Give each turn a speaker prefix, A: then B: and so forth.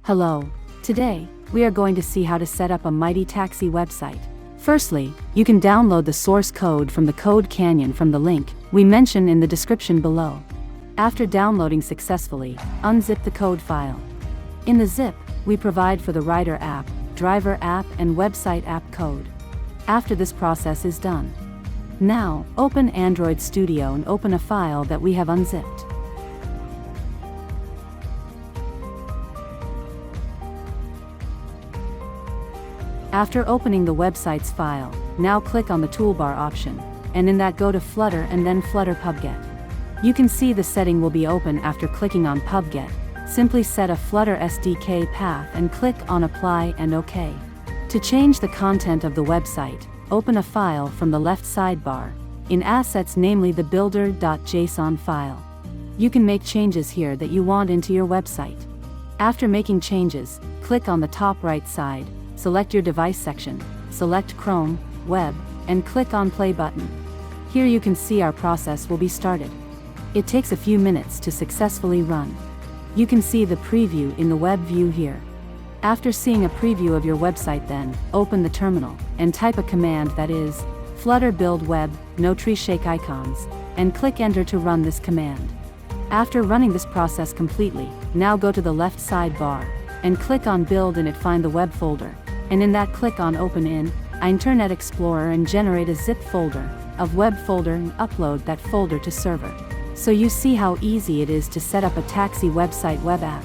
A: Hello. Today, we are going to see how to set up a Mighty Taxi website. Firstly, you can download the source code from the Code Canyon from the link we mention in the description below. After downloading successfully, unzip the code file. In the zip, we provide for the rider app, driver app and website app code. After this process is done, now, open Android Studio and open a file that we have unzipped. After opening the website's file, now click on the toolbar option, and in that go to Flutter and then Flutter PubGet. You can see the setting will be open after clicking on PubGet. Simply set a Flutter SDK path and click on Apply and OK. To change the content of the website, open a file from the left sidebar, in Assets, namely the builder.json file. You can make changes here that you want into your website. After making changes, click on the top right side, select your device section, select Chrome, Web, and click on Play button. Here you can see our process will be started. It takes a few minutes to successfully run. You can see the preview in the web view here. After seeing a preview of your website, then, open the terminal, and type a command that is, flutter build web, no tree shake icons, and click enter to run this command. After running this process completely, now go to the left sidebar, and click on build and find the web folder, and in that click on open in Internet Explorer and generate a zip folder of web folder and upload that folder to server. So you see how easy it is to set up a taxi website web app.